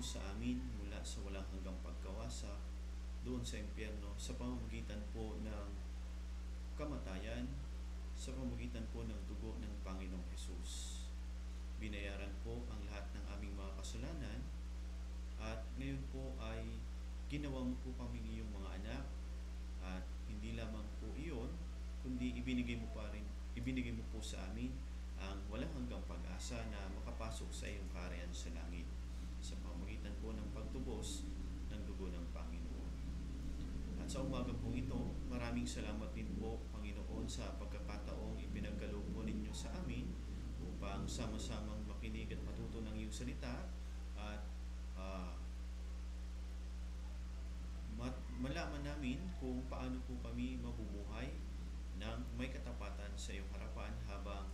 po sa amin mula sa walang hanggang pagkawasa doon sa impyerno sa pamamagitan po ng kamatayan, sa pamamagitan po ng dugo ng Panginoong Hesus. Binayaran po ang lahat ng aming mga kasalanan at ngayon po ay ginawa mo po kami iyong mga anak at hindi lamang po iyon, kundi ibinigay mo po sa amin ang walang hanggang pag-asa na makapasok sa iyong kaharian sa langit sa pamamagitan po ng pagtubos ng dugo ng Panginoon. At sa umaga po ito, maraming salamat din po, Panginoon, sa pagkakataong ipinagkaloob po ninyo sa amin upang sama-samang makinig at matuto ng iyong salita at malaman namin kung paano po kami mabubuhay ng may katapatan sa iyong harapan habang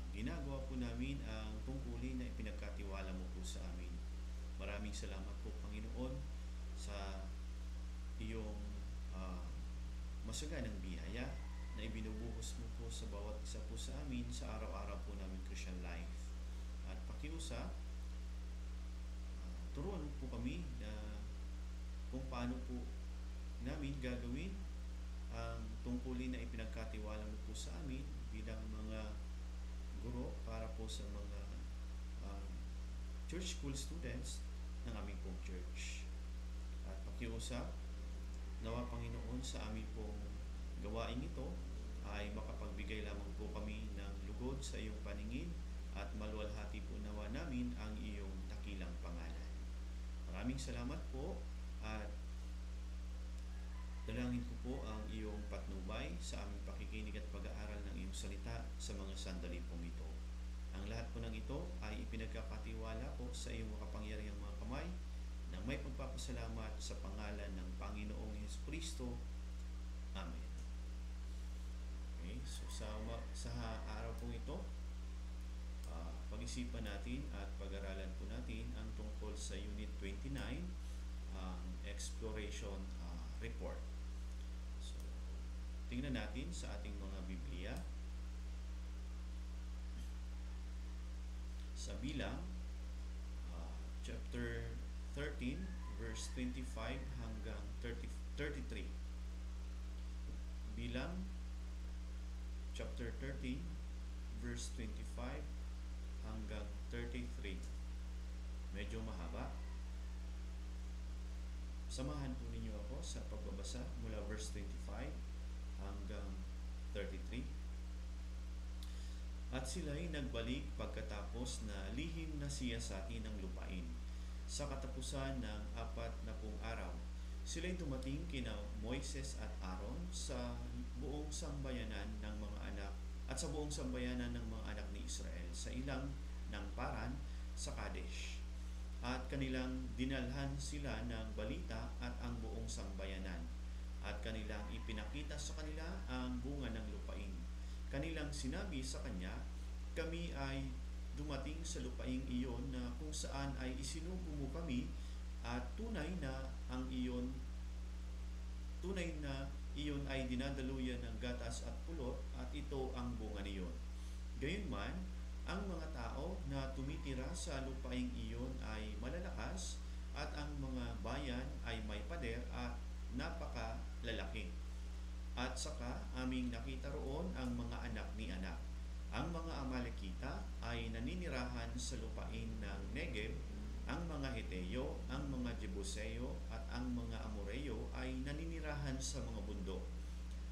ginagawa po namin ang tungkulin na ipinagkatiwala mo po sa amin. Maraming salamat po, Panginoon, sa iyong masaganang biyaya na ibinubuhos mo po sa bawat isa po sa amin sa araw-araw po namin Christian life. At pakiusa, turuan mo po kami na kung paano po namin gagawin ang tungkulin na ipinagkatiwala mo po sa amin bilang mga guro para po sa mga church school students ng aming pong church. At pakiusap, nawa Panginoon sa aming pong gawain ito ay makapagbigay lamang po kami ng lugod sa iyong paningin at maluwalhati po nawa namin ang iyong dakilang pangalan. Maraming salamat po at dalangin ko po ang iyong patnubay sa aming pakikinig at pag-aaral ng iyong salita sa mga sandali pong ito. Ang lahat po ng ito ay ipinagkakatiwala po sa iyong makapangyarihang mga kamay na may pagpapasalamat sa pangalan ng Panginoong Jesucristo. Amen. Okay, so sa araw pong ito, pag-isipan natin at pag-aralan po natin ang tungkol sa Unit 29, Exploration Report. So, tingnan natin sa ating mga Biblia. Sa Bilang, chapter 13, verse 25 hanggang 33. Bilang, chapter 13, verse 25 hanggang 33. Medyo mahaba. Samahan po ninyo ako sa pagbabasa mula verse 25 hanggang 33. At sila'y nagbalik pagkatapos na lihim na siyasatin ng lupain. Sa katapusan ng 40 araw, sila'y dumating kina Moises at Aaron sa buong sambayanan ng mga anak at sa buong sambayanan ng mga anak ni Israel sa ilang ng Paran sa Kadesh. At kanilang dinalhan sila ng balita at ang buong sambayanan. At kanilang ipinakita sa kanila ang bunga ng lupain. Kanilang sinabi sa kanya, kami ay dumating sa lupaing iyon na kung saan ay isinubo mo kami at tunay na iyon ay dinadaluyan ng gatas at pulot at ito ang bunga niyon. Gayunman, ang mga tao na tumitira sa lupaing iyon ay malalakas at ang mga bayan ay may pader at napakalalaki. At saka aming nakita roon ang mga anak ni anak. Ang mga Amalekita ay naninirahan sa lupain ng Negev, ang mga Heteo, ang mga Jebuseo at ang mga Amoreo ay naninirahan sa mga bundok.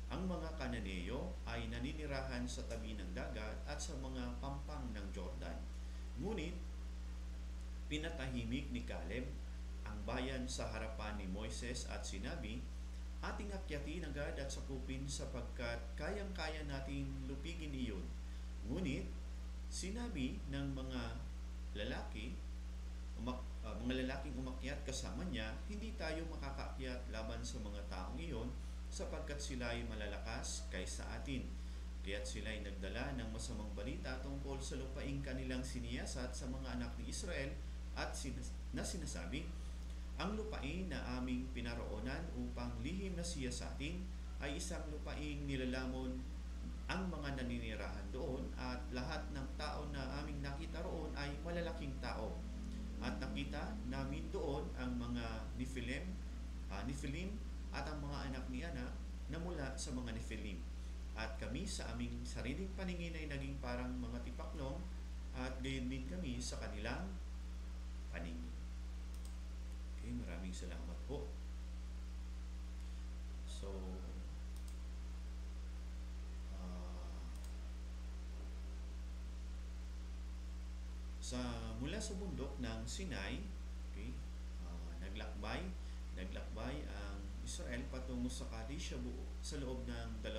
Ang mga Kananeo ay naninirahan sa tabi ng dagat at sa mga pampang ng Jordan. Ngunit, pinatahimik ni Caleb ang bayan sa harapan ni Moises at sinabi, ating akyatin agad at sakupin sapagkat kayang-kaya nating lupigin iyon. Ngunit, sinabi ng mga lalaking umakyat kasama niya, hindi tayo makakaakyat laban sa mga taong iyon sapagkat sila ay malalakas kaysa atin. Kaya't sila ay nagdala ng masamang balita tungkol sa lupaing kanilang siniyasat sa mga anak ni Israel at sinasabi, ang lupain na aming pinaroonan upang lihim na siyasatin ay isang lupaing nilalamon ang mga naninirahan doon at lahat ng tao na aming nakita roon ay malalaking tao. At nakita namin doon ang mga Nephilim at ang mga anak ni Anak na mula sa mga Nephilim. At kami sa aming sariling paningin ay naging parang mga tipaklong at gayon din kami sa kanilang paningin. Okay, maraming salamat po. So, mula sa bundok ng Sinai, okay, naglakbay ang Israel patungo sa Kadesh sa loob ng 2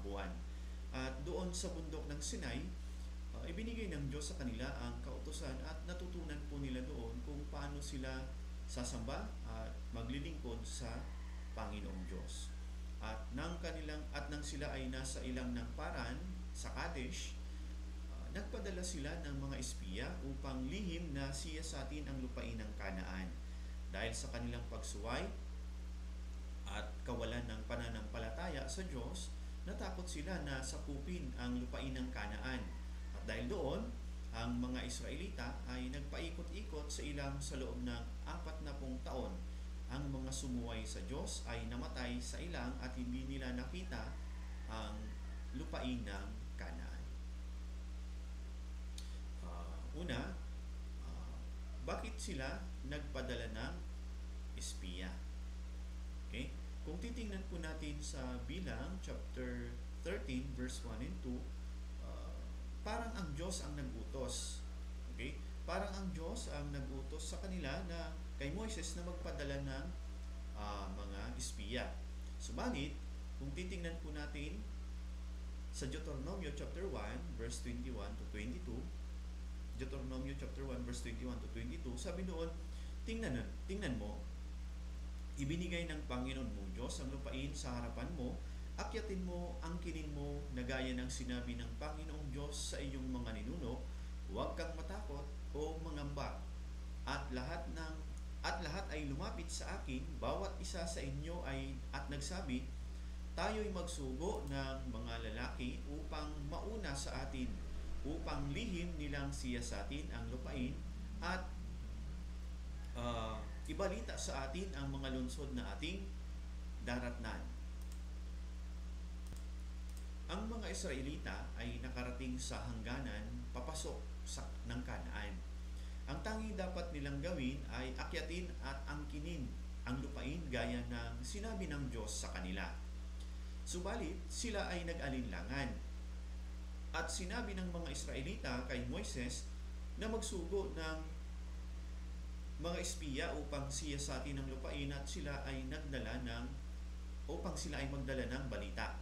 buwan. At doon sa bundok ng Sinai, ibinigay ng Diyos sa kanila ang kautusan at natutunan po nila doon kung paano sila sasamba at maglilingkod sa Panginoong Diyos. At nang sila ay nasa ilang ng Paran sa Kadesh, nagpadala sila ng mga espiya upang lihim na siyasatin ang lupain ng Kanaan. Dahil sa kanilang pagsuway at kawalan ng pananampalataya sa Diyos, natakot sila na sakupin ang lupain ng Kanaan. At dahil doon, ang mga Israelita ay nagpaikot-ikot sa ilang sa loob ng 40 taon. Ang mga sumuway sa Diyos ay namatay sa ilang at hindi nila nakita ang lupain ng Kanaan. Una, bakit sila nagpadala ng espiya? Okay? Kung titingnan po natin sa Bilang chapter 13 verse 1 and 2, parang ang Diyos ang nagutos. Okay? Parang ang Diyos ang nagutos sa kanila na kay Moises na magpadala ng mga espiya. Subalit, kung titingnan po natin sa Deuteronomio chapter 1 verse 21 to 22, Deuteronomio chapter 1 verse 21 to 22, sabi doon, tingnan mo, ibinigay ng Panginoon mong Diyos ang lupain sa harapan mo, akyatin mo, angkinin mo, na gaya ng sinabi ng Panginoong Diyos sa iyong mga ninuno, huwag kang matakot o mangamba, at lahat ay lumapit sa akin, bawat isa sa inyo at nagsabi, tayo'y magsugo ng mga lalaki upang mauna sa atin, upang lihim nilang siyasatin ang lupain at ibalita sa atin ang mga lungsod na ating daratnan. Ang mga Israelita ay nakarating sa hangganan papasok ng Kanaan. Ang tanging dapat nilang gawin ay akyatin at angkinin ang lupain gaya ng sinabi ng Diyos sa kanila. Subalit, sila ay nag-alinlangan. At sinabi ng mga Israelita kay Moises na magsugo ng mga espiya upang siyasatin ang lupain at sila ay magdala ng balita.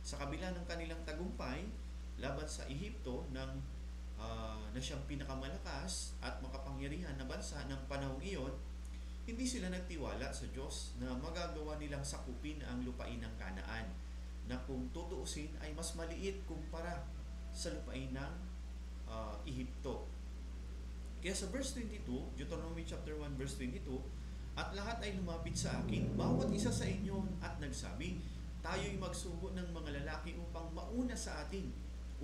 Sa kabila ng kanilang tagumpay laban sa Ehipto na siyang pinakamalakas at makapangyarihan na bansa ng panahong iyon, hindi sila nagtiwala sa Diyos na magagawa nilang sakupin ang lupain ng Kanaan, na kung tutuusin ay mas maliit kumpara sa lupain ng Ehipto. Kaya sa verse 22, Deuteronomy chapter 1 verse 22, at lahat ay lumapit sa akin, bawat isa sa inyo at nagsabi, tayo'y magsugo ng mga lalaki upang mauna sa atin,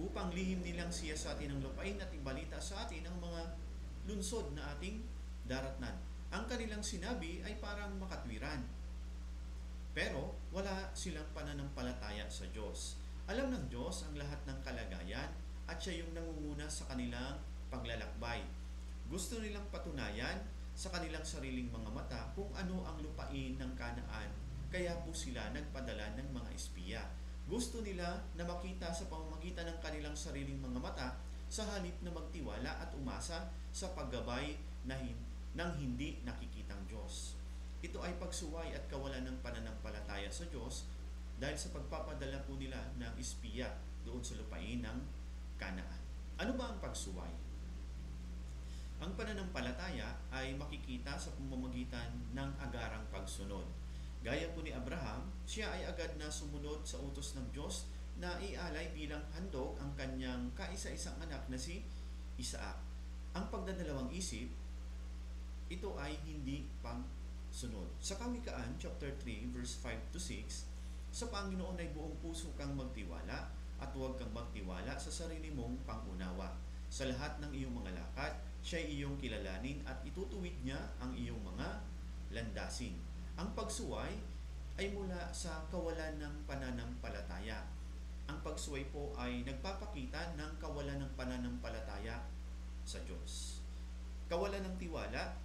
upang lihim nilang siyasatin ang lupain at ibalita sa atin ang mga lungsod na ating daratnan. Ang kanilang sinabi ay parang makatwiran, pero wala silang pananampalataya sa Diyos. Alam ng Diyos ang lahat ng kalagayan at siya yung nangunguna sa kanilang paglalakbay. Gusto nilang patunayan sa kanilang sariling mga mata kung ano ang lupain ng Kanaan, kaya po sila nagpadala ng mga espiya. Gusto nila na makita sa pamamagitan ng kanilang sariling mga mata sa halip na magtiwala at umasa sa paggabay ng hindi nakikitang Diyos. Ito ay pagsuway at kawalan ng pananampalataya sa Diyos dahil sa pagpapadala po nila ng espiya doon sa lupain ng Kanaan. Ano ba ang pagsuway? Ang pananampalataya ay makikita sa pamamagitan ng agarang pagsunod. Gaya po ni Abraham, siya ay agad na sumunod sa utos ng Diyos na ialay bilang handog ang kanyang kaisa-isang anak na si Isaac. Ang pagdadalawang isip, ito ay hindi pagsunod. Sa Kawikaan, chapter 3, verse 5 to 6, sa Panginoon ay buong puso kang magtiwala at huwag kang magtiwala sa sarili mong pangunawa. Sa lahat ng iyong mga lakad, siya iyong kilalanin at itutuwid niya ang iyong mga landasin. Ang pagsuway ay mula sa kawalan ng pananampalataya. Ang pagsuway po ay nagpapakita ng kawalan ng pananampalataya sa Diyos. Kawalan ng tiwala,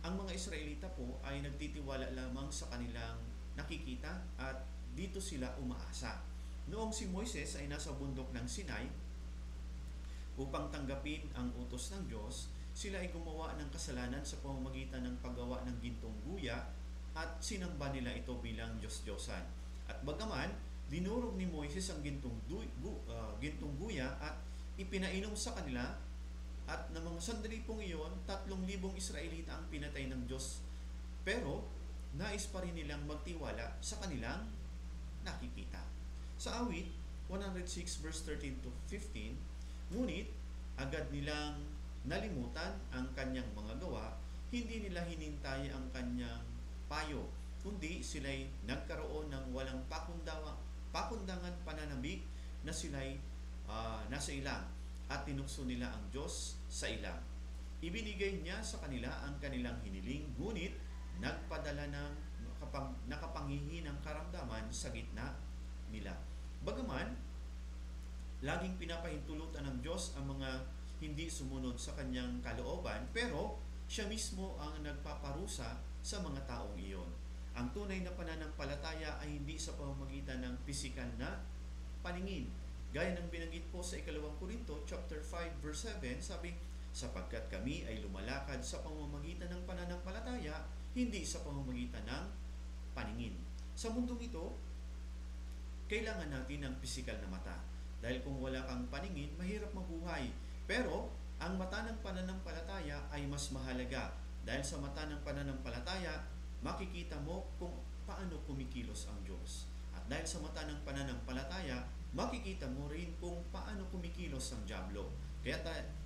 ang mga Israelita po ay nagtitiwala lamang sa kanilang nakikita at dito sila umaasa. Noong si Moises ay nasa bundok ng Sinai upang tanggapin ang utos ng Diyos, sila ay gumawa ng kasalanan sa pamamagitan ng paggawa ng gintong guya at sinamba nila ito bilang Diyos-Diyosan. At bagaman, dinurog ni Moises ang gintong guya at ipinainom sa kanila, at ng mga sandali pong iyon, 3,000 Israelita ang pinatay ng Diyos. Pero, nais pa rin nilang magtiwala sa kanilang nakikita. Sa awit 106 verse 13 to 15, ngunit agad nilang nalimutan ang kanyang mga gawa, hindi nila hinintay ang kanyang payo, kundi sila'y nagkaroon ng walang pakundangan pananabik na sila'y nasa ilang at tinukso nila ang Diyos sa ilang. Ibinigay niya sa kanila ang kanilang hiniling, ngunit nagpadala ng nakapanghihinang karamdaman sa gitna nila. Bagaman, laging pinapahintulutan ng Diyos ang mga hindi sumunod sa kanyang kalooban, pero siya mismo ang nagpaparusa sa mga taong iyon. Ang tunay na pananampalataya ay hindi sa pamamagitan ng pisikal na paningin. Gaya ng binanggit po sa 2 Korinto chapter 5 verse 7, sabi, sapagkat kami ay lumalakad sa pamamagitan ng pananampalataya, hindi sa pamamagitan ng paningin. Sa mundong ito, kailangan natin ng pisikal na mata. Dahil kung wala kang paningin, mahirap mabuhay. Pero, ang mata ng pananampalataya ay mas mahalaga. Dahil sa mata ng pananampalataya, makikita mo kung paano kumikilos ang Diyos. At dahil sa mata ng pananampalataya, makikita mo rin kung paano kumikilos ang dyablo. Kaya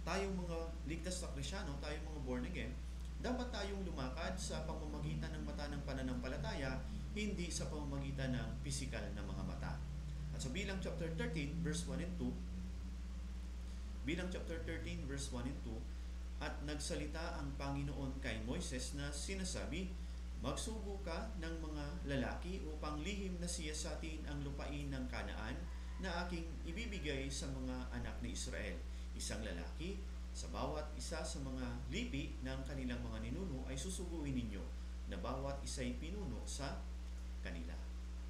tayong mga ligtas na Kristyano, tayong mga born again, dapat tayong lumakad sa pamamagitan ng mata ng pananampalataya, hindi sa pamamagitan ng pisikal na mga mata. At sa Bilang chapter 13 verse 1 and 2, Bilang chapter 13 verse 1 and 2, at nagsalita ang Panginoon kay Moises na sinasabi, magsugo ka ng mga lalaki upang lihim na siyasatin ang lupain ng Kanaan na aking ibibigay sa mga anak ni Israel. Isang lalaki sa bawat isa sa mga lipi ng kanilang mga ninuno ay susuguin ninyo, na bawat isa'y pinuno sa kanila.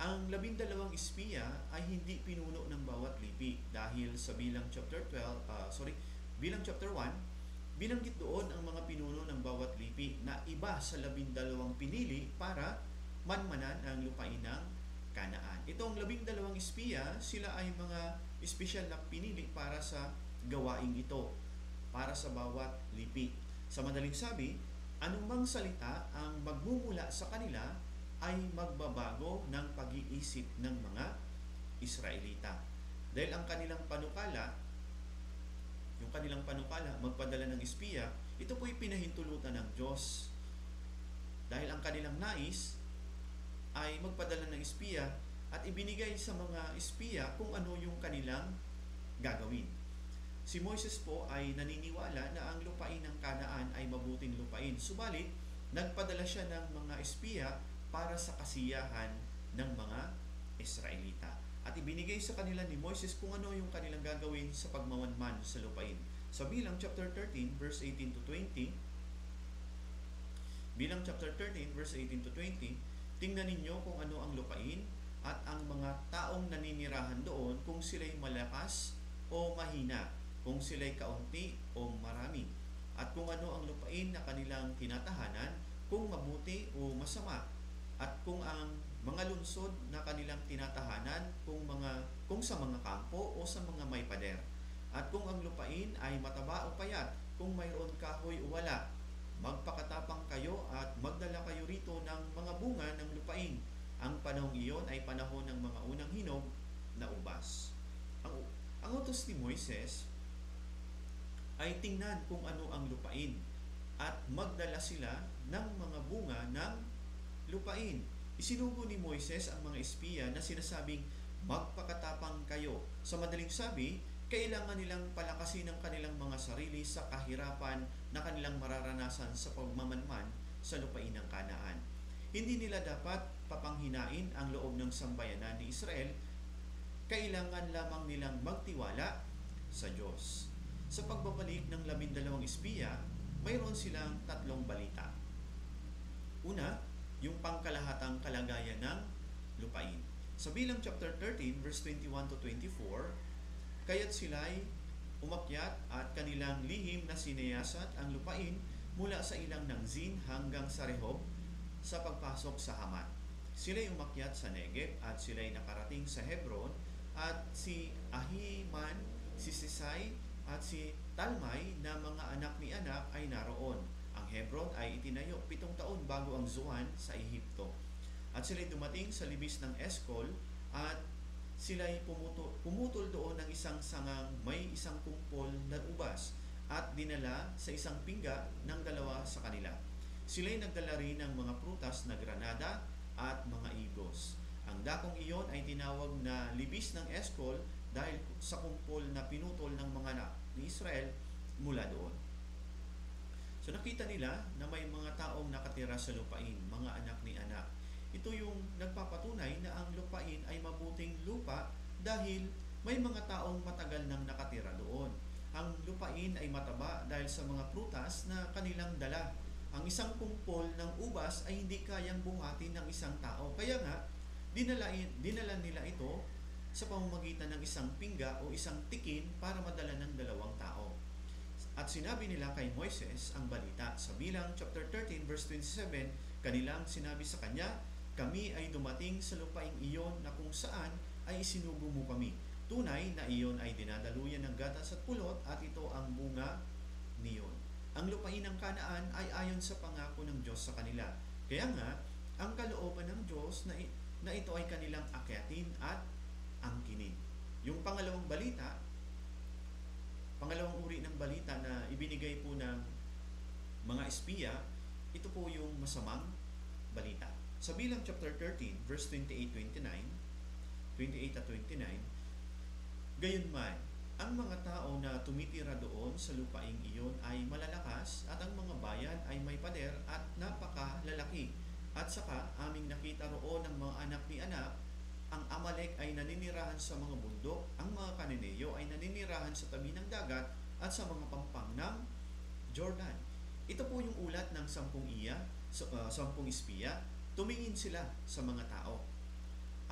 Ang 12 espiya ay hindi pinuno ng bawat lipi dahil sa Bilang chapter 1, binanggit doon ang mga pinuno ng bawat lipi na iba sa 12 pinili para manmanan ang lupain ng Kanaan. Itong 12 espiya, sila ay mga espesyal na pinili para sa gawaing ito, para sa bawat lipi. Sa madaling sabi, anumang salita ang magmumula sa kanila ay magbabago ng pag-iisip ng mga Israelita. Dahil ang kanilang panukala, magpadala ng espiya, ito po'y pinahintulutan ng Diyos. Dahil ang kanilang nais ay magpadala ng espiya at ibinigay sa mga espiya kung ano yung kanilang gagawin. Si Moises po ay naniniwala na ang lupain ng Kanaan ay mabuting lupain. Subalit, nagpadala siya ng mga espiya para sa kasiyahan ng mga Israelita. At ibinigay sa kanila ni Moises kung ano yung kanilang gagawin sa pagmamanman sa lupain. Sa Bilang chapter 13 verse 18 to 20, Bilang chapter 13 verse 18 to 20, tingnan ninyo kung ano ang lupain at ang mga taong naninirahan doon, kung sila'y malakas o mahina, kung sila'y kaunti o marami, at kung ano ang lupain na kanilang tinatahanan, kung mabuti o masama, at kung ang mga lunsod na kanilang tinatahanan, kung sa mga kampo o sa mga may pader, at kung ang lupain ay mataba o payat, kung mayroon kahoy o wala, magpakatapang kayo at magdala kayo rito ng mga bunga ng lupain. Ang panahong iyon ay panahon ng mga unang hinog na ubas. Ang utos ni Moises ay tingnan kung ano ang lupain at magdala sila ng mga bunga ng lupain. Isinugo ni Moises ang mga espiya na sinasabing magpakatapang kayo. Sa madaling sabi, kailangan nilang palakasin ang kanilang mga sarili sa kahirapan na kanilang mararanasan sa pagmamanman sa lupain ng Kanaan. Hindi nila dapat papanghinain ang loob ng sambayanan ni Israel, kailangan lamang nilang magtiwala sa Diyos. Sa pagbabalik ng 12 espiya, mayroon silang 3 balita. Una, yung pangkalahatang kalagayan ng lupain. Sa Bilang chapter 13, verse 21 to 24, kaya't sila'y umakyat at kanilang lihim na sinayasat ang lupain mula sa ilang ng Zin hanggang sa Rehob sa pagpasok sa Hamat. Sila'y umakyat sa Negev at sila'y nakarating sa Hebron at si Ahiman, si Sisai at si Talmai na mga anak ni Anak ay naroon. Ang Hebron ay itinayo 7 taon bago ang Zoan sa Ehipto. At sila'y dumating sa libis ng Eskol at sila'y pumutol doon ng isang sangang may isang kumpol na ubas at dinala sa isang pingga ng 2 sa kanila. Sila'y nagdala rin ng mga prutas na granada at mga igos. Ang dakong iyon ay tinawag na libis ng Eskol dahil sa kumpol na pinutol ng mga anak ni Israel mula doon. So nakita nila na may mga taong nakatira sa lupain, mga anak ni Anak. Ito yung nagpapatunay na ang lupain ay mabuting lupa dahil may mga taong matagal nang nakatira doon. Ang lupain ay mataba dahil sa mga prutas na kanilang dala. Ang isang kumpol ng ubas ay hindi kayang buhatin ng isang tao. Kaya nga, dinala nila ito sa pamamagitan ng isang pingga o isang tikin para madala ng 2 tao. At sinabi nila kay Moises ang balita. Sa Bilang chapter 13 verse 27, kanilang sinabi sa kanya, kami ay dumating sa lupaing iyon na kung saan ay isinugo mo kami. Tunay na iyon ay dinadaluyan ng gatas at pulot at ito ang bunga niyon. Ang lupain ng Kanaan ay ayon sa pangako ng Diyos sa kanila. Kaya nga, ang kalooban ng Diyos na ito ay kanilang akyatin at angkinin. Yung pangalawang uri ng balita na ibinigay po ng mga espiya, ito po yung masamang balita. Sa Bilang chapter 13, verse 28 at 29, gayunman, ang mga tao na tumitira doon sa lupaing iyon ay malalakas at ang mga bayan ay may pader at napakalalaki. At saka aming nakita roon ng mga anak ni Anak, ang Amalek ay naninirahan sa mga bundok, ang mga Kananeo ay naninirahan sa tabi ng dagat at sa mga pampang ng Jordan. Ito po yung ulat ng 10 espiya. Tumingin sila sa mga tao.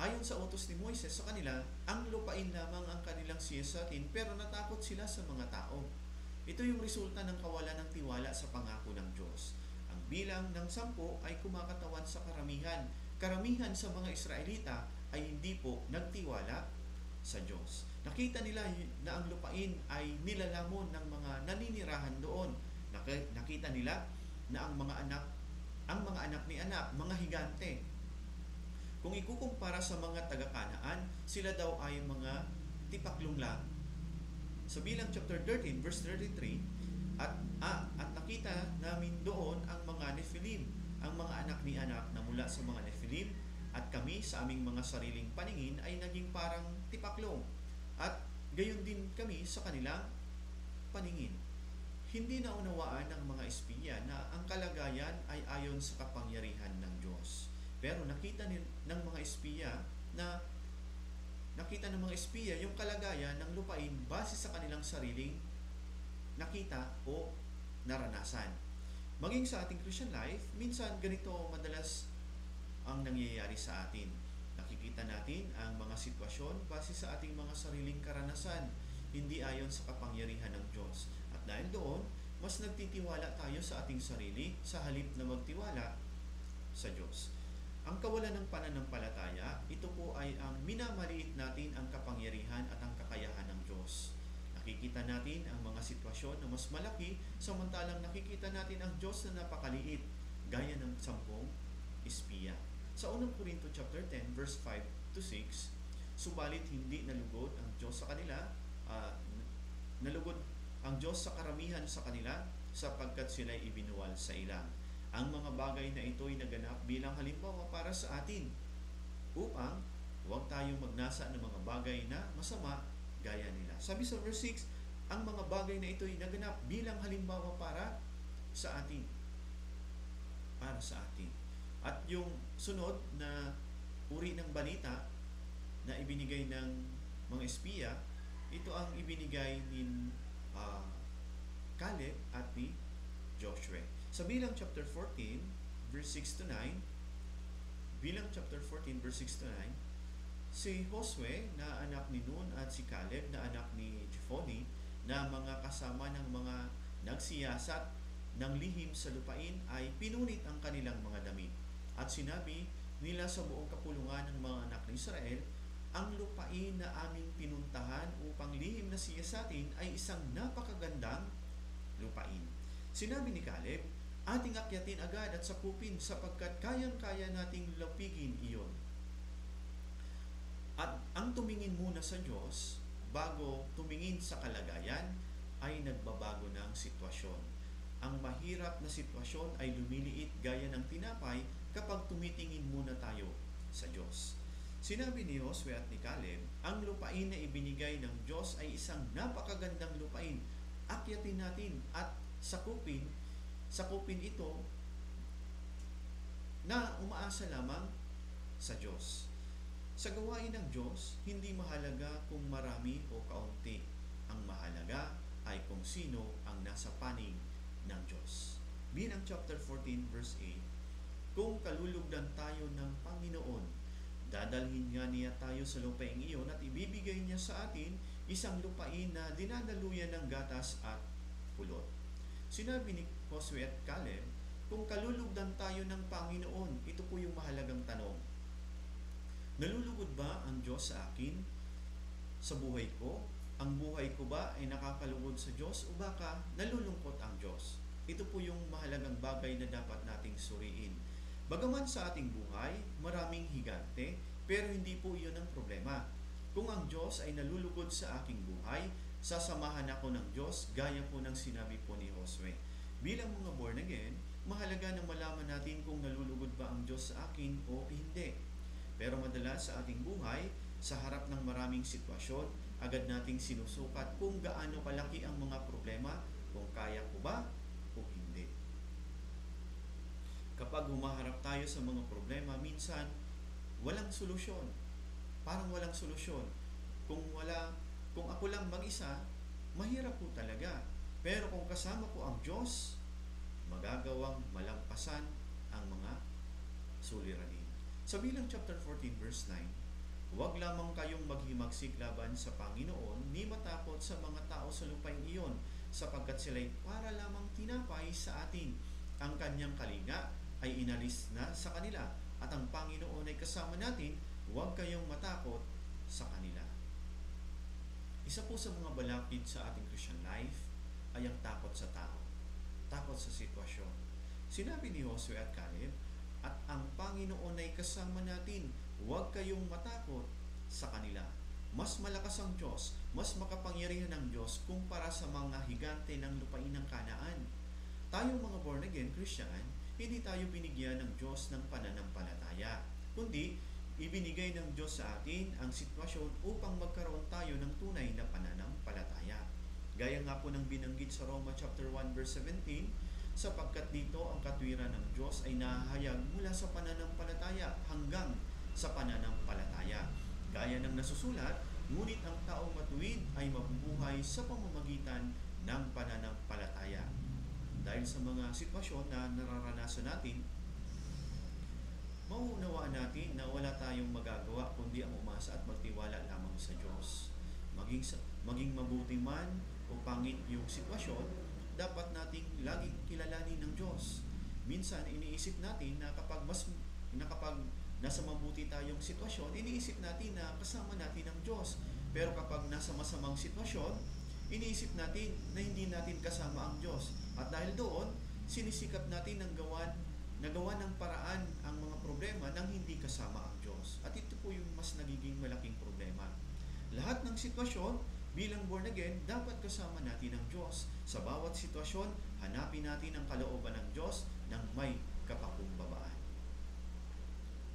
Ayon sa utos ni Moises sa kanila, ang lupain lamang ang kanilang siyasatin pero natakot sila sa mga tao. Ito yung resulta ng kawalan ng tiwala sa pangako ng Diyos. Ang bilang ng 10 ay kumakatawan sa karamihan. Karamihan sa mga Israelita ay hindi po nagtiwala sa Diyos. Nakita nila na ang lupain ay nilalamon ng mga naninirahan doon. Nakita nila na ang mga anak ni Anak, mga higante. Kung ikukumpara sa mga taga-Kanaan, sila daw ay mga tipaklong lang. Sa Bilang chapter 13, verse 33, at nakita namin doon ang mga Nephilim, ang mga anak ni Anak na mula sa mga Nephilim, at kami sa aming mga sariling paningin ay naging parang tipaklong. At gayon din kami sa kanilang paningin. Hindi naunawaan ng mga espiya na ang kalagayan ay ayon sa kapangyarihan ng Diyos. Pero nakita ng mga espiya yung kalagayan ng lupain base sa kanilang sariling nakita o naranasan. Maging sa ating Christian life, minsan ganito madalas ang nangyayari sa atin. Nakikita natin ang mga sitwasyon base sa ating mga sariling karanasan, hindi ayon sa kapangyarihan ng Diyos. At dahil doon, mas nagtitiwala tayo sa ating sarili sa halip na magtiwala sa Diyos. Ang kawalan ng pananampalataya, ito po ay ang minamaliit natin ang kapangyarihan at ang kakayahan ng Diyos. Nakikita natin ang mga sitwasyon na mas malaki, samantalang nakikita natin ang Diyos na napakaliit, gaya ng 10 espiya. Sa 1 Corinto chapter 10, verse 5 to 6, subalit hindi nalugod ang Diyos sa kanila, nalugod ang Diyos sa karamihan sa kanila sapagkat sila'y ibinuwal sa ilang. Ang mga bagay na ito ay naganap bilang halimbawa para sa atin upang huwag tayong magnasa ng mga bagay na masama gaya nila. Sabi sa verse 6, ang mga bagay na ito ay naganap bilang halimbawa para sa atin. Para sa atin. At yung sunod na uri ng balita na ibinigay ng mga espiya, ito ang ibinigay ni uh, Caleb at ni Joshua. Sa Bilang chapter 14, verse 6 to 9, Bilang chapter 14, verse 6 to 9, si Josue na anak ni Nun at si Caleb na anak ni Jephunneh na mga kasama ng mga nagsiyasat ng lihim sa lupain ay pinunit ang kanilang mga damit. At sinabi nila sa buong kapulungan ng mga anak ng Israel, ang lupain na aming pinuntahan upang lihim na siyasatin ay isang napakagandang lupain. Sinabi ni Caleb, ating akyatin agad at sakupin sapagkat kayang-kaya nating lapigin iyon. At ang tumingin muna sa Diyos bago tumingin sa kalagayan ay nagbabago ng sitwasyon. Ang mahirap na sitwasyon ay lumiliit gaya ng tinapay kapag tumitingin muna tayo sa Diyos. Sinabi ni Josue at ni Caleb, ang lupain na ibinigay ng Diyos ay isang napakagandang lupain. Akyatin natin at sakupin ito na umaasa lamang sa Diyos. Sa gawain ng Diyos, hindi mahalaga kung marami o kaunti. Ang mahalaga ay kung sino ang nasa panig ng Diyos. Bilang chapter 14 verse 8, kung kalulugdan tayo ng Panginoon, dadalhin nga niya tayo sa lupaing iyon at ibibigay niya sa atin isang lupain na dinadaluyan ng gatas at pulot. Sinabi ni Josue at Caleb, kung kalulugdan tayo ng Panginoon, ito po yung mahalagang tanong. Nalulugod ba ang Diyos sa akin sa buhay ko? Ang buhay ko ba ay nakakalugod sa Diyos o baka nalulungkot ang Diyos? Ito po yung mahalagang bagay na dapat nating suriin. Bagaman sa ating buhay, maraming higante, pero hindi po iyon ang problema. Kung ang Diyos ay nalulugod sa aking buhay, sasamahan ako ng Diyos gaya po ng sinabi po ni Josue. Bilang mga born again, mahalaga na malaman natin kung nalulugod ba ang Diyos sa akin o hindi. Pero madalas sa ating buhay, sa harap ng maraming sitwasyon, agad nating sinusukat kung gaano kalaki ang mga problema, kung kaya ko ba o hindi. Kapag humaharap tayo sa mga problema, minsan walang solusyon. Parang walang solusyon. Kung ako lang mag-isa, mahirap po talaga. Pero kung kasama ko ang Diyos, magagawang malampasan ang mga suliranin. Sa Bilang chapter 14 verse 9, huwag lamang kayong maghimagsik laban sa Panginoon ni matakot sa mga tao sa lupain iyon, sapagkat sila'y para lamang tinapay sa atin. Ang kanyang kalinga ay inalis na sa kanila, at ang Panginoon ay kasama natin, huwag kayong matakot sa kanila. Isa po sa mga balakid sa ating Christian life ay ang takot sa tao, takot sa sitwasyon. Sinabi ni Josue at Caleb, at ang Panginoon ay kasama natin, huwag kayong matakot sa kanila. Mas malakas ang Diyos, mas makapangyarihan ang Diyos kumpara sa mga higante ng lupain ng Kanaan. Tayo mga born again Christian, hindi tayo binigyan ng Diyos ng pananampalataya, kundi ibinigay ng Diyos sa atin ang sitwasyon upang magkaroon tayo ng tunay na pananampalataya. Gaya nga po ng binanggit sa Roma chapter 1 verse 17, sapagkat dito ang katwiran ng Diyos ay nahahayag mula sa pananampalataya hanggang sa pananampalataya. Gaya ng nasusulat, ngunit ang taong matuwid ay mabubuhay sa pamamagitan ng pananampalataya. Dahil sa mga sitwasyon na nararanasan natin, mauunawaan natin na wala tayong magagawa kundi ang umasa at magtiwala lamang sa Diyos. Maging mabuti man o pangit yung sitwasyon, dapat nating laging kilalanin ng Diyos. Minsan iniisip natin na kapag nasa mabuti tayong sitwasyon, iniisip natin na kasama natin ang Diyos. Pero kapag nasa masamang sitwasyon, iniisip natin na hindi natin kasama ang Diyos. At dahil doon, sinisikap natin nagawa ng paraan ang mga problema nang hindi kasama ang Diyos. At ito po yung mas nagiging malaking problema. Lahat ng sitwasyon, bilang born again, dapat kasama natin ang Diyos. Sa bawat sitwasyon, hanapin natin ang kalooban ng Diyos ng may kapakumbabaan.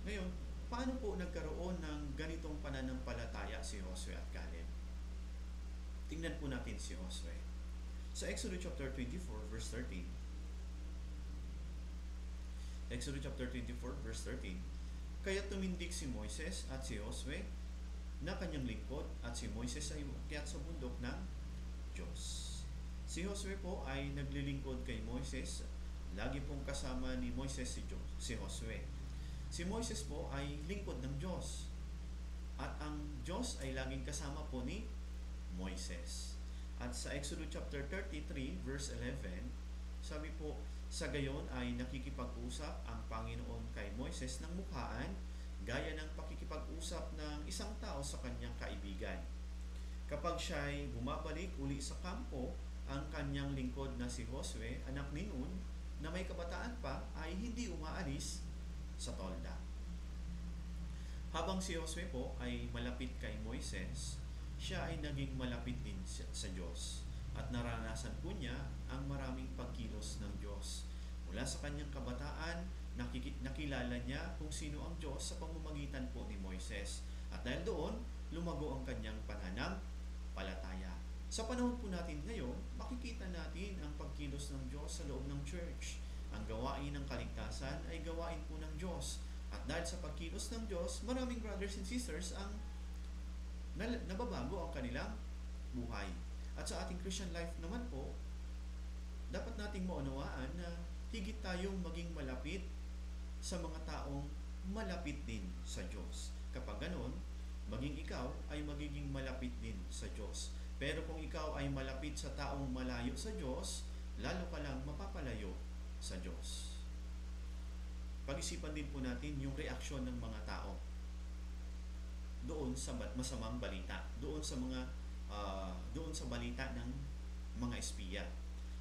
Ngayon, paano po nagkaroon ng ganitong pananampalataya si Josue at Caleb? Tingnan po natin si Josue. Sa Exodus chapter 24 verse 13, Exodus chapter 24 verse 13. Kaya tumindig si Moises at si Josue na kanyang lingkod at si Moises ay umakyat sa bundok ng Diyos. Si Josue po ay naglilingkod kay Moises. Lagi pong kasama ni Moises si Josue. Si Moises po ay lingkod ng Diyos. At ang Diyos ay laging kasama po ni Moises. At sa Exodus chapter 33 verse 11, sabi po, sa gayon ay nakikipag-usap ang Panginoon kay Moises ng mukhaan gaya ng pakikipag-usap ng isang tao sa kanyang kaibigan. Kapag siya ay bumabalik uli sa kampo, ang kanyang lingkod na si Josue, anak ni Nun, na may kabataan pa, ay hindi umaalis sa tolda. Habang si Josue po ay malapit kay Moises, siya ay naging malapit din sa Diyos at naranasan po niya ang maraming pagkilos ng Diyos. Mula sa kanyang kabataan, nakilala niya kung sino ang Diyos sa pamamagitan po ni Moises. At dahil doon, lumago ang kanyang pananampalataya. Sa panahon po natin ngayon, makikita natin ang pagkilos ng Diyos sa loob ng church. Ang gawain ng kaligtasan ay gawain po ng Diyos. At dahil sa pagkilos ng Diyos, maraming brothers and sisters ang nababago ang kanilang buhay. At sa ating Christian life naman po, dapat nating maunawaan na higit tayong maging malapit sa mga taong malapit din sa Diyos. Kapag ganon, maging ikaw ay magiging malapit din sa Diyos. Pero kung ikaw ay malapit sa taong malayo sa Diyos, lalo ka lang mapapalayo sa Diyos. Pag-isipan din po natin yung reaksyon ng mga tao doon sa masamang balita, doon sa balita ng mga espiya.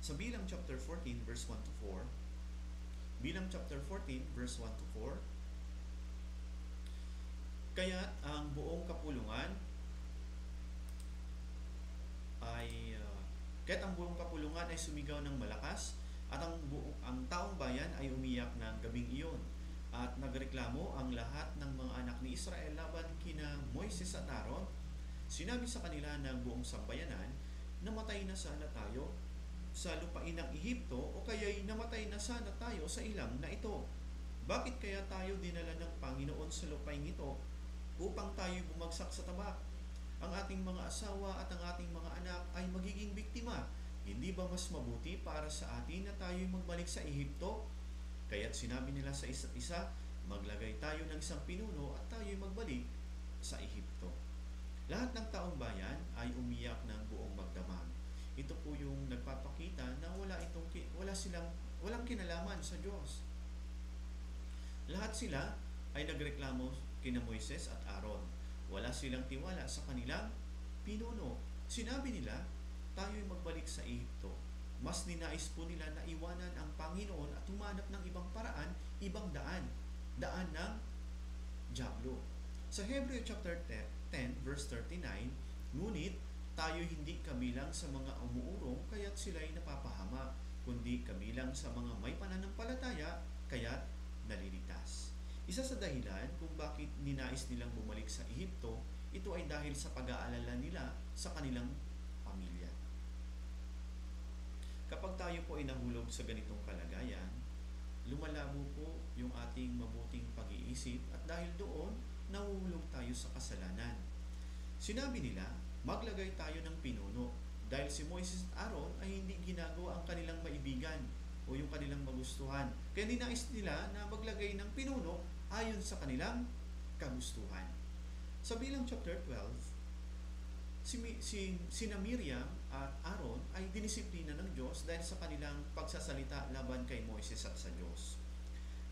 Sa Bilang chapter 14 verse 1 to 4, Bilang chapter 14 verse 1 to 4, kaya't ang buong kapulungan ay sumigaw ng malakas at ang taong bayan ay umiyak ng gabing iyon. At nagreklamo ang lahat ng mga anak ni Israel laban kina Moises at Aaron. Sinabi sa kanila ng buong sambayanan, namatay na sana tayo sa lupain ng Ehipto o kaya'y namatay na sana tayo sa ilang na ito. Bakit kaya tayo dinala ng Panginoon sa lupain ito upang tayo bumagsak sa tabak? Ang ating mga asawa at ang ating mga anak ay magiging biktima. Hindi ba mas mabuti para sa atin na tayo'y magbalik sa Ehipto? Kaya't sinabi nila sa isa't isa, maglagay tayo ng isang pinuno at tayo'y magbalik sa Ehipto. Lahat ng taong bayan ay umiyak ng buong magdamag. Ito po yung nagpapakita na walang kinalaman sa Diyos. Lahat sila ay nagreklamo kina Moises at Aaron. Wala silang tiwala sa kanilang pinuno. Sinabi nila, tayo'y magbalik sa Ehipto. Mas ninais po nila na iwanan ang Panginoon at humanap ng ibang paraan, ibang daan ng dyablo. Sa Hebreo chapter 10 verse 39, ngunit tayo hindi kabilang sa mga umuurong kaya't sila'y napapahama, kundi kabilang sa mga may pananampalataya kaya't naliligtas. Isa sa dahilan kung bakit ninais nilang bumalik sa Ehipto, ito ay dahil sa pag-aalala nila sa kanilang pamilya. Kapag tayo po ay nahulog sa ganitong kalagayan, lumalabo po yung ating mabuting pag-iisip at dahil doon, nahuhulog tayo sa kasalanan. Sinabi nila, maglagay tayo ng pinuno dahil si Moises at Aaron ay hindi ginagawa ang kanilang maibigan o yung kanilang magustuhan. Kaya ninais nila na maglagay ng pinuno ayon sa kanilang kagustuhan. Sa Bilang chapter 12, sina Miriam at Aaron ay dinisiplina ng Diyos dahil sa kanilang pagsasalita laban kay Moises at sa Diyos.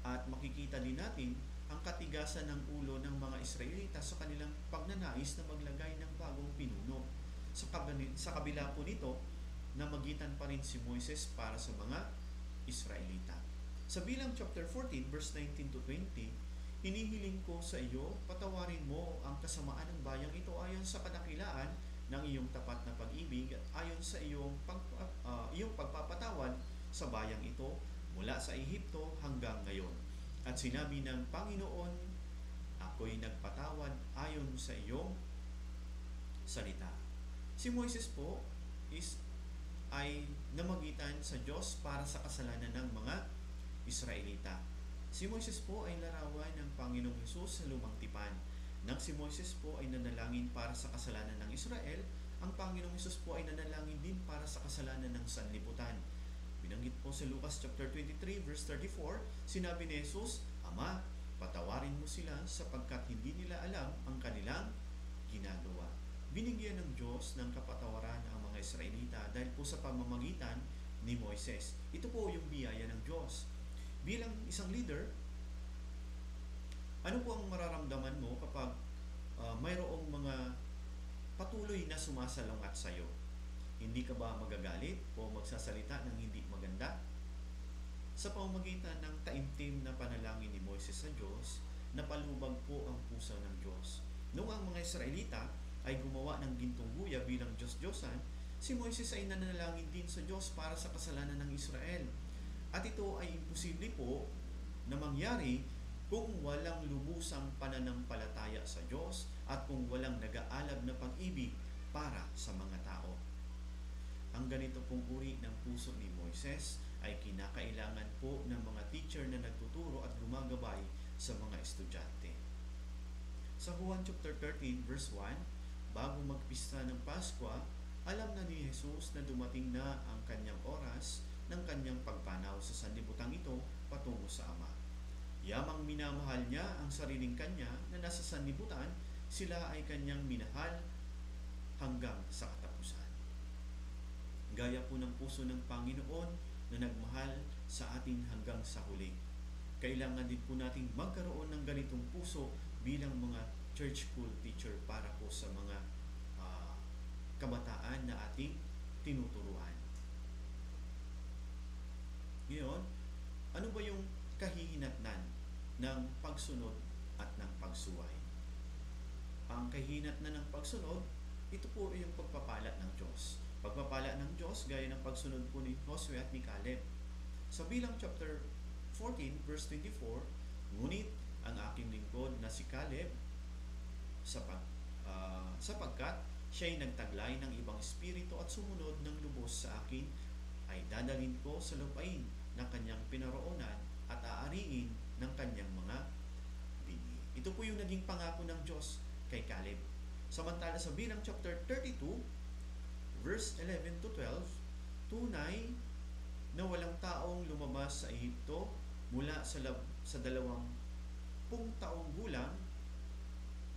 At makikita din natin ang katigasan ng ulo ng mga Israelita sa kanilang pagnanais na maglagay ng bagong pinuno. Sa kabila po nito, namagitan pa rin si Moises para sa mga Israelita. Sa Bilang chapter 14 verse 19 to 20, hinihiling ko sa iyo, patawarin mo ang kasamaan ng bayang ito ayon sa kadakilaan ng iyong tapat na pag-ibig at ayon sa iyong pagpapatawad sa bayang ito mula sa Ehipto hanggang ngayon. At sinabi ng Panginoon, ako'y nagpatawad ayon sa iyong salita. Si Moises po ay namagitan sa Diyos para sa kasalanan ng mga Israelita. Si Moises po ay larawan ng Panginoong Hesus sa lumang tipan. Nang si Moises po ay nanalangin para sa kasalanan ng Israel, ang Panginoong Hesus po ay nanalangin din para sa kasalanan ng sanlibutan. Binanggit po sa Lucas chapter 23 verse 34, sinabi ni Jesus, Ama, patawarin mo sila sapagkat hindi nila alam ang kanilang ginagawa. Binigyan ng Diyos ng kapatawaran ang mga Israelita dahil po sa pamamagitan ni Moises. Ito po yung biyaya ng Diyos. Bilang isang leader, ano po ang mararamdaman mo kapag mayroong mga patuloy na sumasalungat sa iyo? Hindi ka ba magagalit o magsasalita ng hindi maganda? Sa pamamagitan ng taimtim na panalangin ni Moises sa Diyos, napalubag po ang puso ng Diyos. Noong ang mga Israelita ay gumawa ng gintong guya bilang Diyos-Diyosan, si Moises ay nanalangin din sa Diyos para sa kasalanan ng Israel. At ito ay imposible po na mangyari kung walang lubusang pananampalataya sa Diyos at kung walang nag-aalab na pag-ibig para sa mga tao. Ang ganito pong uri ng puso ni Moises ay kinakailangan po ng mga teacher na nagtuturo at gumagabay sa mga estudyante. Sa Juan chapter 13 verse 1, bago magpista ng Pasko, alam na ni Jesus na dumating na ang kanyang oras ng kanyang pagpanaw sa sanlibutan ito patungo sa Ama. Yamang minamahal niya ang sariling kanya na nasa sanlibutan, sila ay kanyang minahal hanggang sa katapusan. Gaya po ng puso ng Panginoon na nagmahal sa atin hanggang sa huli. Kailangan din po natin magkaroon ng ganitong puso bilang mga church school teacher para po sa mga kabataan na ating tinuturuan. Ngayon, ano ba yung kahihinatnan ng pagsunod at ng pagsuway? Ang kahihinatnan ng pagsunod, ito po ay yung pagpapala ng Diyos. Pagpapala ng Diyos gaya ng pagsunod po ni Josue at ni Caleb. Sa Bilang chapter 14 verse 24, ngunit ang aking lingkod na si Caleb sapagkat siya'y nagtaglay ng ibang espiritu at sumunod ng lubos sa akin, ay dadalhin ko sa lupain ng kanyang pinaroonan at aariin ng kanyang mga binhi. Ito po yung naging pangako ng Diyos kay Caleb. Samantala sa Bilang chapter 32 verse 11 to 12, tunay na walang taong lumabas sa Ehipto mula sa 20 taong gulang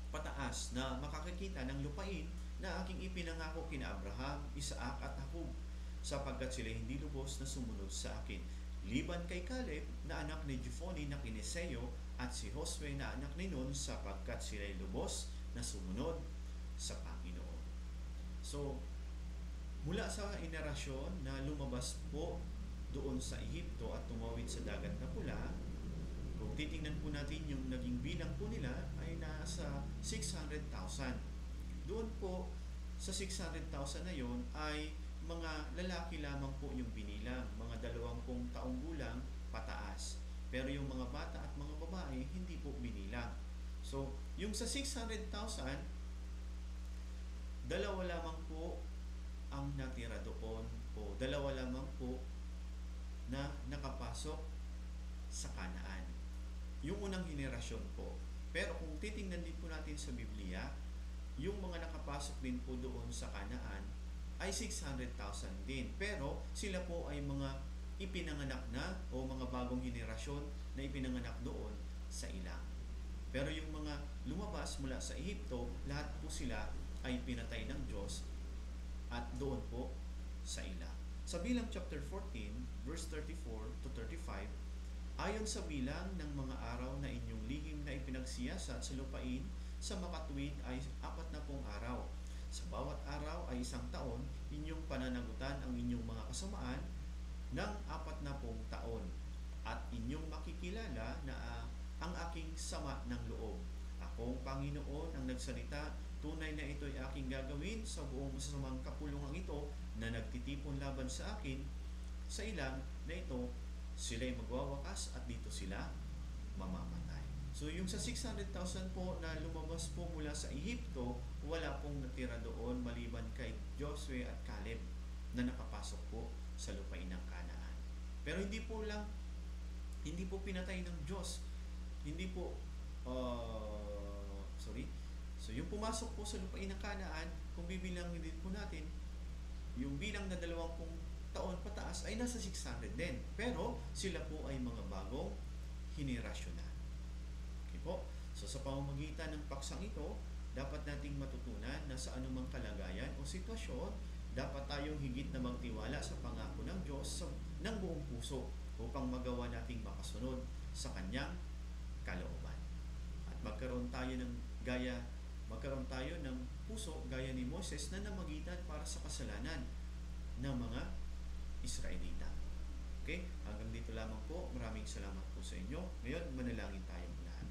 pataas na makakakita ng lupain na aking ipinangako kina Abraham, Isaac at Jacob, sapagkat sila hindi lubos na sumunod sa akin. Liban kay Caleb na anak ni Jephunneh na Kineseo at si Josue na anak ni Nun, sapagkat sila lubos na sumunod sa Panginoon. So, mula sa henerasyon na lumabas po doon sa Ehipto at tumawid sa dagat na pula, kung titingnan po natin yung naging bilang po nila ay nasa 600,000. Doon po sa 600,000 na yon ay mga lalaki lamang po yung binilang, mga 20 taong gulang pataas. Pero yung mga bata at mga babae hindi po binilang. So, yung sa 600,000, dalawa lamang po ang natira doon o dalawa lamang po na nakapasok sa Kanaan. Yung unang henerasyon po. Pero kung titingnan din po natin sa Biblia, yung mga nakapasok din po doon sa Kanaan ay 600,000 din. Pero sila po ay mga ipinanganak na o mga bagong henerasyon na ipinanganak doon sa ilang. Pero yung mga lumabas mula sa Ehipto, lahat po sila ay pinatay ng Diyos at doon po sa ilang. Sa Bilang chapter 14, verse 34 to 35, ayon sa bilang ng mga araw na inyong lihim na ipinagsiyasat sa lupain, sa makatuwid ay 40 araw. Sa bawat araw ay 1 taon, inyong pananagutan ang inyong mga kasamaan ng 40 taon. At inyong makikilala na ang aking sama ng loob. Akong Panginoon ang nagsalita, tunay na ito ay aking gagawin sa buong masasamang kapulungan ito na nagtitipon laban sa akin. Sa ilang na ito, sila'y magwawakas at dito sila mamamatay. So yung sa 600,000 po na lumabas po mula sa Ehipto, wala pong natira doon maliban kay Josue at Caleb na nakapasok po sa lupain ng Kanaan. Pero hindi po lang Hindi po pinatay ng Diyos. Hindi po, sorry. So, yung pumasok po sa lupain ng Kanaan, kung bibilangin din po natin, yung bilang na 20 taon pataas ay nasa 600 din. Pero, sila po ay mga bagong henerasyon na. Okay po? So, sa pamamagitan ng paksang ito, dapat nating matutunan na sa anumang kalagayan o sitwasyon, dapat tayong higit na magtiwala sa pangako ng Diyos ng buong puso upang magawa nating makasunod sa Kanyang kalooban. At magkaroon tayo ng puso gaya ni Moses na namagitan para sa kasalanan ng mga Israelita. Okay? Hanggang dito lamang po. Maraming salamat po sa inyo. Ngayon, manalangin tayong lahat.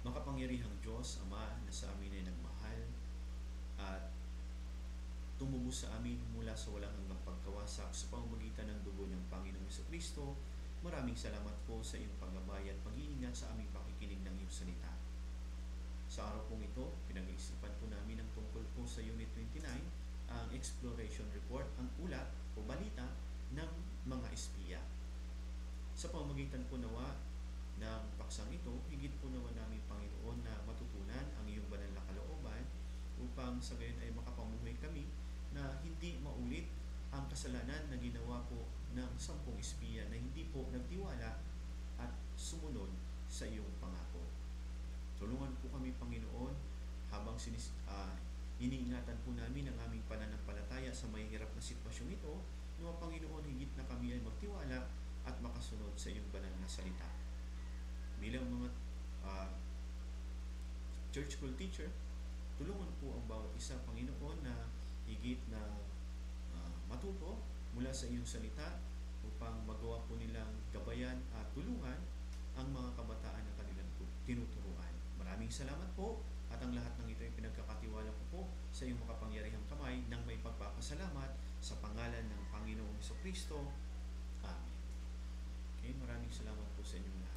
Makapangyarihang Diyos, Ama, na sa amin ay nagmahal at tumubos sa amin mula sa walang hanggang pagkawasak sa pamamagitan ng dugo ng Panginoong Jesucristo. Maraming salamat po sa iyong paggabay at pag-iingat sa aming pakikinig ng iyong salita. Sa araw pong ito, pinag-iisipan po namin ang tungkol po sa Unit 29, ang Exploration Report, ang ulat o balita ng mga espiya. Sa pamamagitan po nawa ng paksang ito, higit po naman namin, Panginoon, na matutunan ang iyong banal na kalooban upang sa gayon ay makapamuhay kami na hindi maulit ang kasalanan na ginawa po ng 10 espiya na hindi po nagtiwala at sumunod sa iyong pangako. Tulungan po kami, Panginoon, habang iniingatan po namin ang aming pananampalataya sa may hirap na sitwasyon ito, nawa, Panginoon, higit na kami ay magtiwala at makasunod sa iyong banal na salita. Bilang mga church school teacher, tulungan po ang bawat isa, Panginoon, na higit na matuto mula sa iyong salita upang magawa po nilang gabayan at tulungan ang mga kabataan na kanilang tinuturuan. Maraming salamat po at ang lahat ng ito ay pinagkakatiwala ko po sa iyong makapangyarihang kamay nang may pagpapasalamat sa pangalan ng Panginoong Jesucristo. Amen. Okay, maraming salamat po sa inyong lahat.